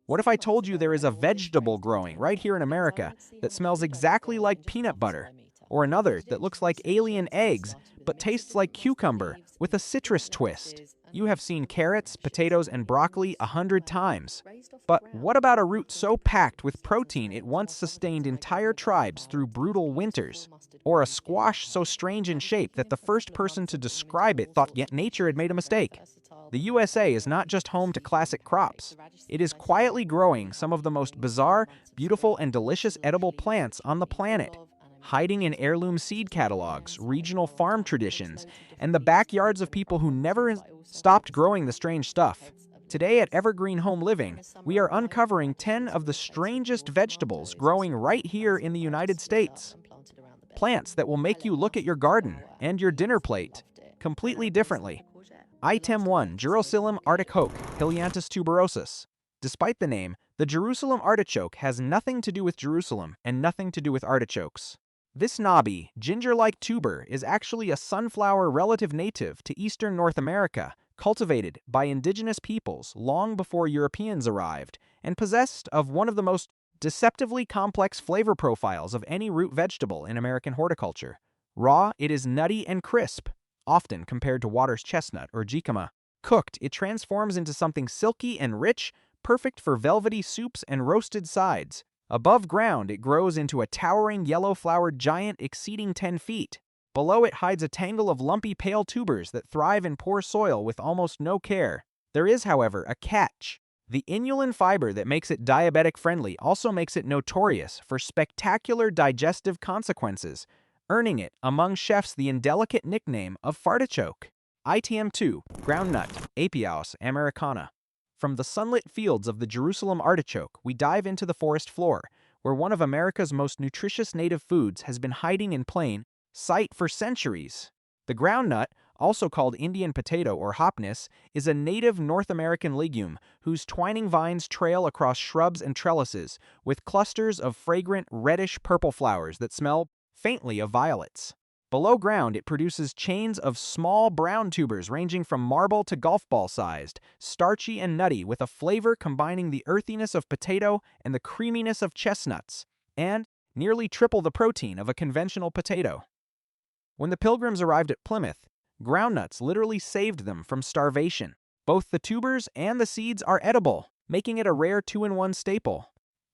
What if I told you there is a vegetable growing right here in America that smells exactly like peanut butter? Or another that looks like alien eggs but tastes like cucumber with a citrus twist? You have seen carrots, potatoes, and broccoli 100 times. But what about a root so packed with protein it once sustained entire tribes through brutal winters? Or a squash so strange in shape that the first person to describe it thought yet nature had made a mistake? The USA is not just home to classic crops. It is quietly growing some of the most bizarre, beautiful, and delicious edible plants on the planet, hiding in heirloom seed catalogs, regional farm traditions, and the backyards of people who never stopped growing the strange stuff. Today at EverGreen Home Living, we are uncovering 10 of the strangest vegetables growing right here in the United States. Plants that will make you look at your garden and your dinner plate completely differently. Item 1. Jerusalem Artichoke, Helianthus tuberosus. Despite the name, the Jerusalem artichoke has nothing to do with Jerusalem and nothing to do with artichokes. This knobby, ginger-like tuber is actually a sunflower relative native to eastern North America, cultivated by indigenous peoples long before Europeans arrived, and possessed of one of the most deceptively complex flavor profiles of any root vegetable in American horticulture. Raw, it is nutty and crisp, often compared to Waters chestnut or jicama. Cooked, it transforms into something silky and rich, perfect for velvety soups and roasted sides. Above ground, it grows into a towering yellow-flowered giant exceeding 10 feet. Below it hides a tangle of lumpy pale tubers that thrive in poor soil with almost no care. There is, however, a catch. The inulin fiber that makes it diabetic-friendly also makes it notorious for spectacular digestive consequences, earning it, among chefs, the indelicate nickname of fartichoke. Item 2. Groundnut, Apios americana. From the sunlit fields of the Jerusalem artichoke, we dive into the forest floor, where one of America's most nutritious native foods has been hiding in plain sight for centuries. The groundnut, also called Indian potato or hopness, is a native North American legume whose twining vines trail across shrubs and trellises, with clusters of fragrant reddish-purple flowers that smell faintly of violets. Below ground, it produces chains of small brown tubers ranging from marble to golf ball sized, starchy and nutty, with a flavor combining the earthiness of potato and the creaminess of chestnuts, and nearly triple the protein of a conventional potato. When the Pilgrims arrived at Plymouth, groundnuts literally saved them from starvation. Both the tubers and the seeds are edible, making it a rare two-in-one staple.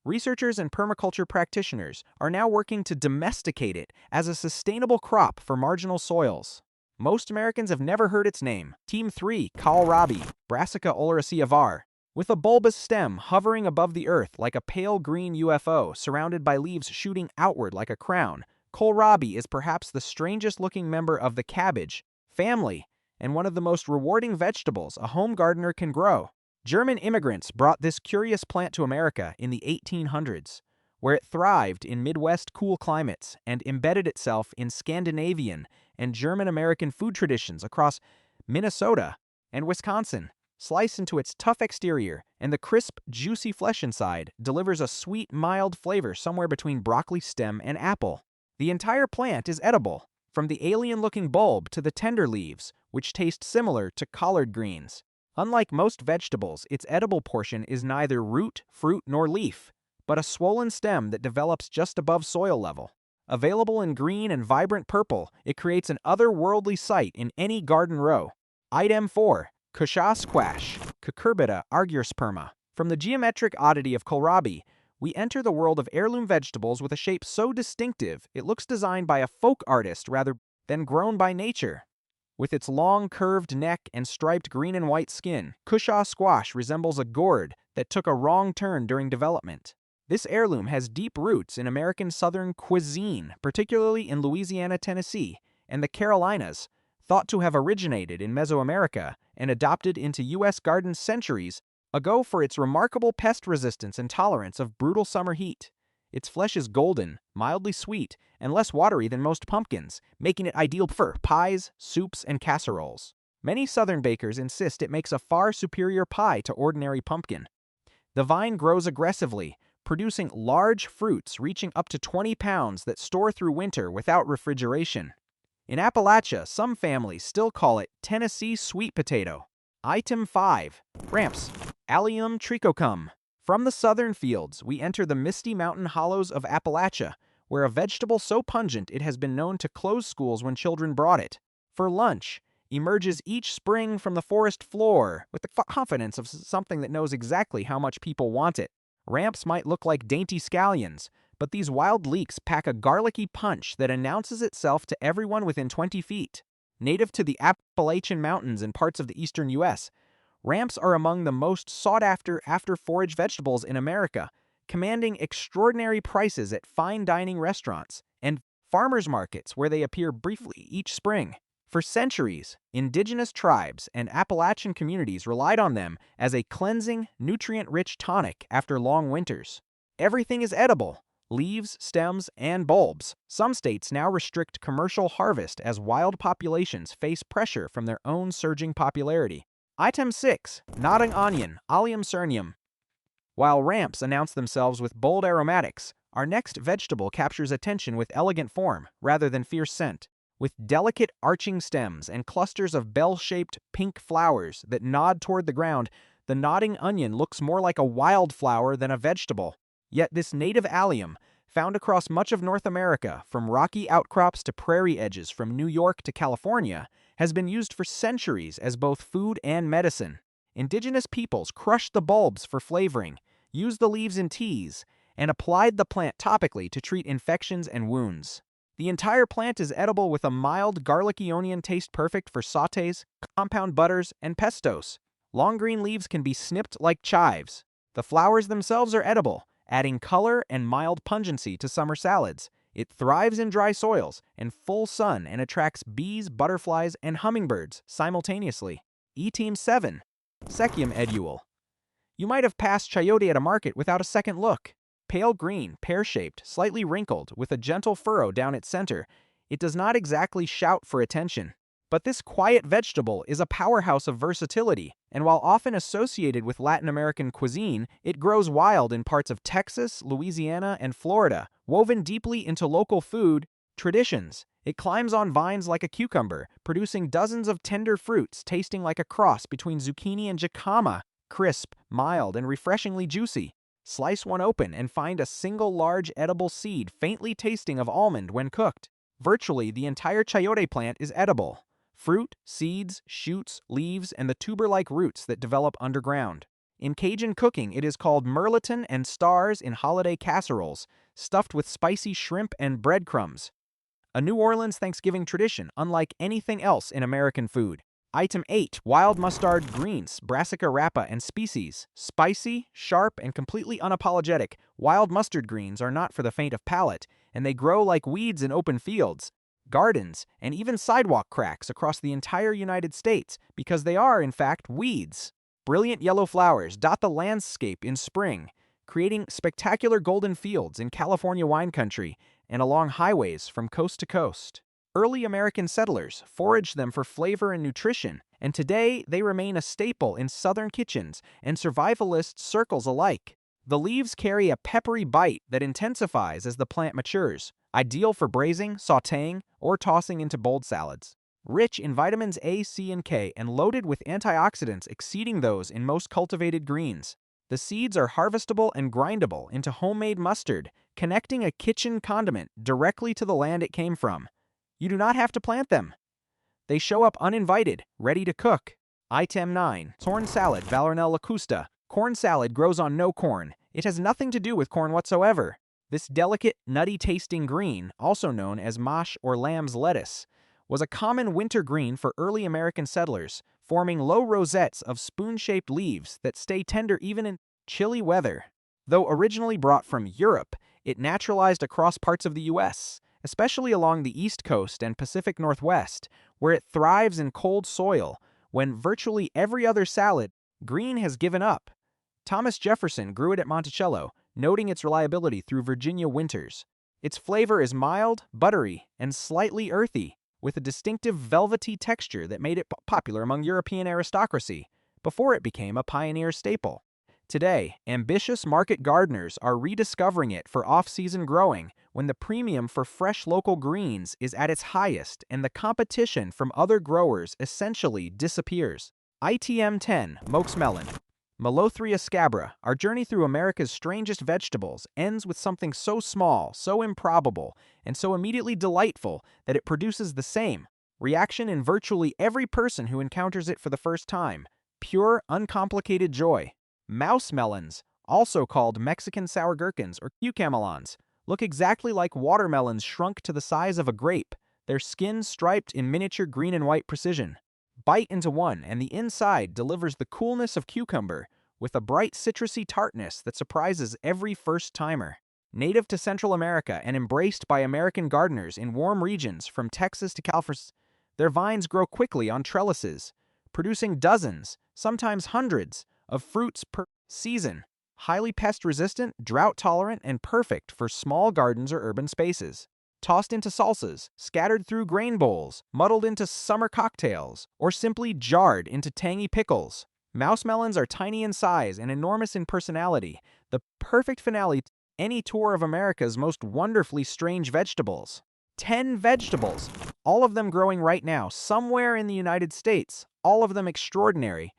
Researchers and permaculture practitioners are now working to domesticate it as a sustainable crop for marginal soils. Most Americans have never heard its name. Team 3, Kohlrabi, Brassica oleracea var. With a bulbous stem hovering above the earth like a pale green UFO surrounded by leaves shooting outward like a crown, Kohlrabi is perhaps the strangest looking member of the cabbage family and one of the most rewarding vegetables a home gardener can grow. German immigrants brought this curious plant to America in the 1800s, where it thrived in Midwest cool climates and embedded itself in Scandinavian and German-American food traditions across Minnesota and Wisconsin. Slice into its tough exterior, and the crisp, juicy flesh inside delivers a sweet, mild flavor somewhere between broccoli stem and apple. The entire plant is edible, from the alien-looking bulb to the tender leaves, which taste similar to collard greens. Unlike most vegetables, its edible portion is neither root, fruit, nor leaf, but a swollen stem that develops just above soil level. Available in green and vibrant purple, it creates an otherworldly sight in any garden row. Item 4. Cushaw Squash, Cucurbita argusperma. From the geometric oddity of kohlrabi, we enter the world of heirloom vegetables with a shape so distinctive it looks designed by a folk artist rather than grown by nature. With its long, curved neck and striped green and white skin, Cushaw squash resembles a gourd that took a wrong turn during development. This heirloom has deep roots in American Southern cuisine, particularly in Louisiana, Tennessee, and the Carolinas, thought to have originated in Mesoamerica and adopted into U.S. gardens centuries ago for its remarkable pest resistance and tolerance of brutal summer heat. Its flesh is golden, mildly sweet, and less watery than most pumpkins, making it ideal for pies, soups, and casseroles. Many Southern bakers insist it makes a far superior pie to ordinary pumpkin. The vine grows aggressively, producing large fruits reaching up to 20 pounds that store through winter without refrigeration. In Appalachia, some families still call it Tennessee sweet potato. Item 5. Ramps, Allium trichocum. From the southern fields, we enter the misty mountain hollows of Appalachia, where a vegetable so pungent it has been known to close schools when children brought it. For lunch, emerges each spring from the forest floor with the confidence of something that knows exactly how much people want it. Ramps might look like dainty scallions, but these wild leeks pack a garlicky punch that announces itself to everyone within 20 feet. Native to the Appalachian Mountains and parts of the eastern U.S., ramps are among the most sought-after forage vegetables in America, commanding extraordinary prices at fine dining restaurants and farmers markets where they appear briefly each spring. For centuries, indigenous tribes and Appalachian communities relied on them as a cleansing, nutrient-rich tonic after long winters. Everything is edible: leaves, stems, and bulbs. Some states now restrict commercial harvest as wild populations face pressure from their own surging popularity. Item 6. Nodding onion, Allium cernum. While ramps announce themselves with bold aromatics, our next vegetable captures attention with elegant form rather than fierce scent. With delicate arching stems and clusters of bell-shaped pink flowers that nod toward the ground, the nodding onion looks more like a wildflower than a vegetable. Yet this native allium, found across much of North America, from rocky outcrops to prairie edges from New York to California, has been used for centuries as both food and medicine. Indigenous peoples crushed the bulbs for flavoring, used the leaves in teas, and applied the plant topically to treat infections and wounds. The entire plant is edible with a mild garlicky onion taste perfect for sautés, compound butters, and pestos. Long green leaves can be snipped like chives. The flowers themselves are edible, adding color and mild pungency to summer salads. It thrives in dry soils and full sun and attracts bees, butterflies, and hummingbirds simultaneously. E-Team 7. Sechium eduole. You might have passed chayote at a market without a second look. Pale green, pear-shaped, slightly wrinkled, with a gentle furrow down its center, it does not exactly shout for attention. But this quiet vegetable is a powerhouse of versatility, and while often associated with Latin American cuisine, it grows wild in parts of Texas, Louisiana, and Florida, woven deeply into local food traditions. It climbs on vines like a cucumber, producing dozens of tender fruits tasting like a cross between zucchini and jicama, crisp, mild, and refreshingly juicy. Slice one open and find a single large edible seed faintly tasting of almond when cooked. Virtually the entire chayote plant is edible. Fruit, seeds, shoots, leaves, and the tuber-like roots that develop underground. In Cajun cooking, it is called merleton and stars in holiday casseroles, stuffed with spicy shrimp and breadcrumbs. A New Orleans Thanksgiving tradition unlike anything else in American food. Item 8. Wild mustard greens, Brassica rapa and species. Spicy, sharp, and completely unapologetic, wild mustard greens are not for the faint of palate, and they grow like weeds in open fields, gardens, and even sidewalk cracks across the entire United States because they are, in fact, weeds. Brilliant yellow flowers dot the landscape in spring, creating spectacular golden fields in California wine country and along highways from coast to coast. Early American settlers foraged them for flavor and nutrition, and today they remain a staple in southern kitchens and survivalist circles alike. The leaves carry a peppery bite that intensifies as the plant matures, ideal for braising, sautéing, or tossing into bold salads. Rich in vitamins A, C, and K, and loaded with antioxidants exceeding those in most cultivated greens. The seeds are harvestable and grindable into homemade mustard, connecting a kitchen condiment directly to the land it came from. You do not have to plant them. They show up uninvited, ready to cook. Item 9. Corn salad, Valernelle locusta. Corn salad grows on no corn. It has nothing to do with corn whatsoever. This delicate, nutty-tasting green, also known as mâche or lamb's lettuce, was a common winter green for early American settlers, forming low rosettes of spoon-shaped leaves that stay tender even in chilly weather. Though originally brought from Europe, it naturalized across parts of the U.S., especially along the East Coast and Pacific Northwest, where it thrives in cold soil, when virtually every other salad green has given up. Thomas Jefferson grew it at Monticello, noting its reliability through Virginia winters. Its flavor is mild, buttery, and slightly earthy, with a distinctive velvety texture that made it popular among European aristocracy, before it became a pioneer staple. Today, ambitious market gardeners are rediscovering it for off-season growing when the premium for fresh local greens is at its highest and the competition from other growers essentially disappears. ITM 10. Moke's melon. Melothria scabra, our journey through America's strangest vegetables, ends with something so small, so improbable, and so immediately delightful that it produces the same reaction in virtually every person who encounters it for the first time: pure, uncomplicated joy. Mouse melons, also called Mexican sour gherkins or cucamelons, look exactly like watermelons shrunk to the size of a grape, their skin striped in miniature green and white precision. Bite into one, and the inside delivers the coolness of cucumber with a bright citrusy tartness that surprises every first-timer. Native to Central America and embraced by American gardeners in warm regions from Texas to California, their vines grow quickly on trellises, producing dozens, sometimes hundreds, of fruits per season. Highly pest-resistant, drought-tolerant, and perfect for small gardens or urban spaces. Tossed into salsas, scattered through grain bowls, muddled into summer cocktails, or simply jarred into tangy pickles. Mouse melons are tiny in size and enormous in personality, the perfect finale to any tour of America's most wonderfully strange vegetables. 10 vegetables, all of them growing right now somewhere in the United States, all of them extraordinary,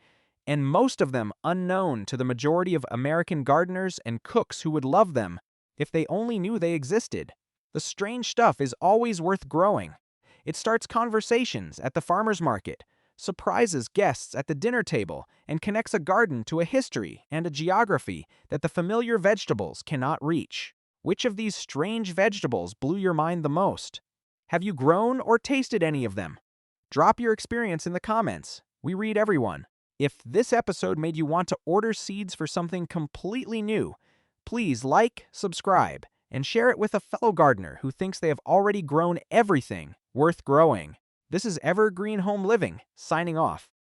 and most of them unknown to the majority of American gardeners and cooks who would love them if they only knew they existed. The strange stuff is always worth growing. It starts conversations at the farmer's market, surprises guests at the dinner table, and connects a garden to a history and a geography that the familiar vegetables cannot reach. Which of these strange vegetables blew your mind the most? Have you grown or tasted any of them? Drop your experience in the comments. We read everyone. If this episode made you want to order seeds for something completely new, please like, subscribe, and share it with a fellow gardener who thinks they have already grown everything worth growing. This is EverGreen Home Living, signing off.